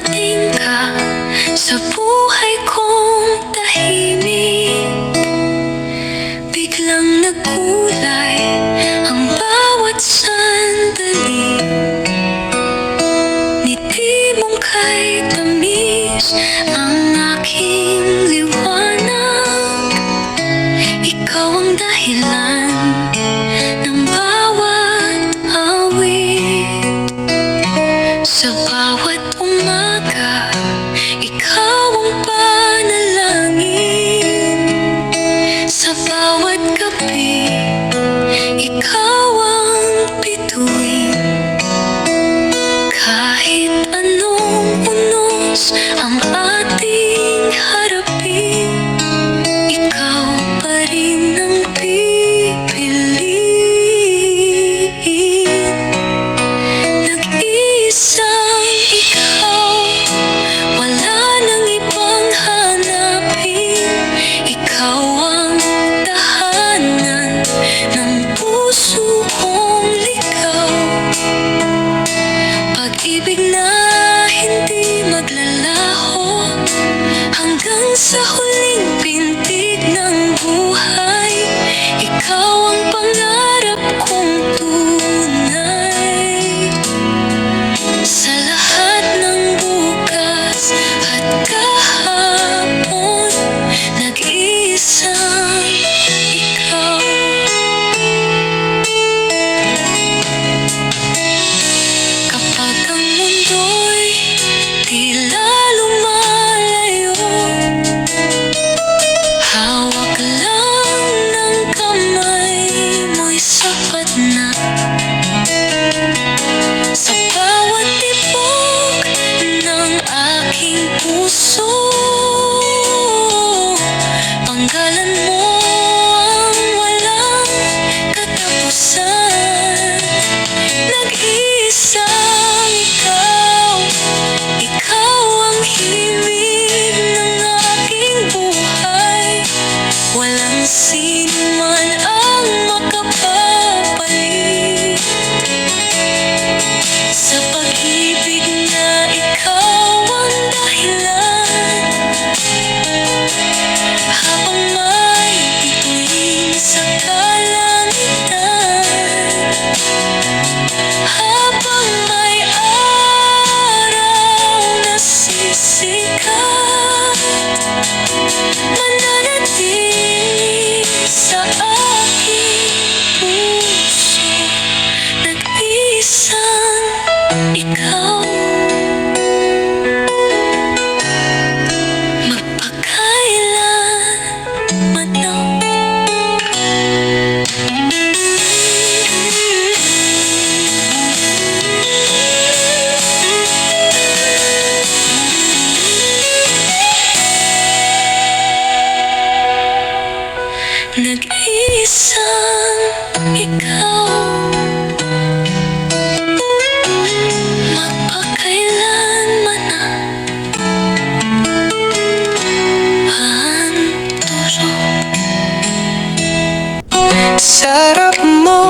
dumating ka sa buhay kong tahimik. Biglang nagkulay ang bawat sandali. Ngiti mong kay tamis ang aking liwanag. Ikaw ang dahilan ng bawat awit. Sa bawat umaga, ikaw ang panalangin. Sa bawat gabi, ikaw ang bituin. Kahit anong unos ang ating harapin, ikaw pa rin ang pipiliin. Nag-iisang ikaw, wala nang ibang hanapin. Ikaw ang tahanan ng puso kong ligaw. Pag-ibig na hindi maglalaho hanggang sa huling pintig ng buhay. Ikaw ang pangarap kong tunay. Sa lahat ng bukas at kahapon, nag-iisang ikaw. Kapag ang mundo'y tila lumalayo, hawak lang ng kamay mo'y sapat na. Sa bawat tibok ng aking puso, panggalan mo ang walang katapusan. Nag-iisang ikaw, ikaw ang himig ng aking buhay. Walang sino man ang makapapalit sa pag-ibig na ikaw ang dahilan. Habang may bituin sa kalangitan, habang may araw na sisikat, mananatili sa aking puso. Nag-iisang ikaw. Magpakailanman. Nag-iisang ikaw. Magpakailanman na panturo. Sarap mo,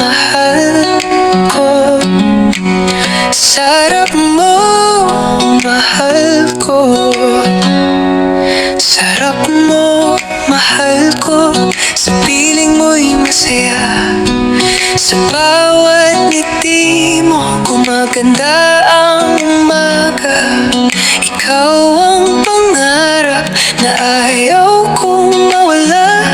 mahal ko. Sarap mo, mahal ko. Sarap mo, mahal ko. Sa piling mo'y masaya. Sa bawat ngiti mo, gumaganda ang umaga. Ikaw ang pangarap na ayaw kong mawala.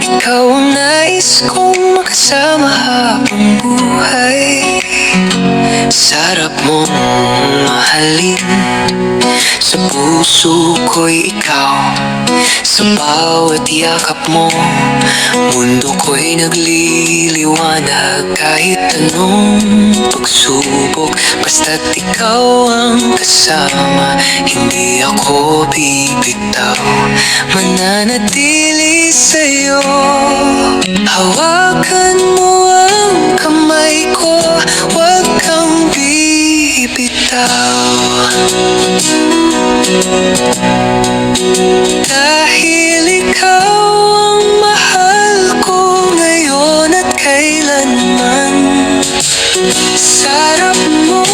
Ikaw ang nais kong makasama habang buhay. Sarap mong mahalin. Sa puso ko'y ikaw. Sa bawat yakap mo, mundo ko'y nagliliwanag. Kahit anong pagsubok, basta't ikaw ang kasama, hindi ako bibitaw. Mananatili sa'yo. Hawakan mo ang kamay ko, huwag kang bibitaw. Dahil ikaw ang mahal ko ngayon at kailanman. Sarap mo,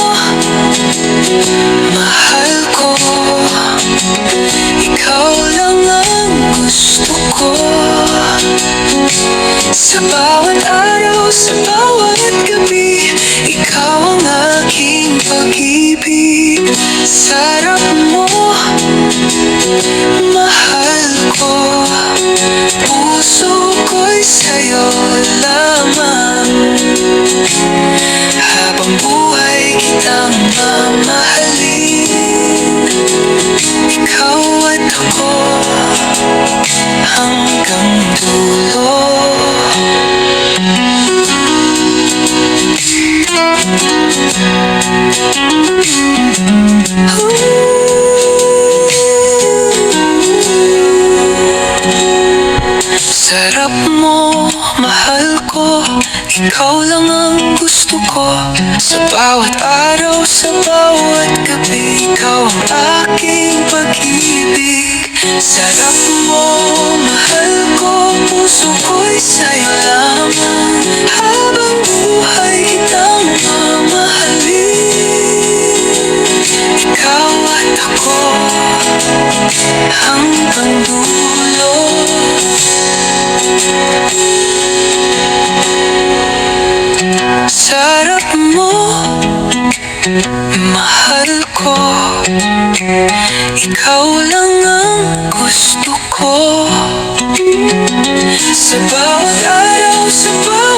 ikaw lang ang gusto ko. Sa bawat araw, sa bawat gabi, ikaw ang aking pag-ibig. Sarap mo, mahal ko, puso ko'y sa'yo lamang. Habang buhay kitang mamahalin, ikaw at ako hanggang dulo. Sarap mo, mahal ko, ikaw lang ang gusto ko. Sa bawat araw, sa bawat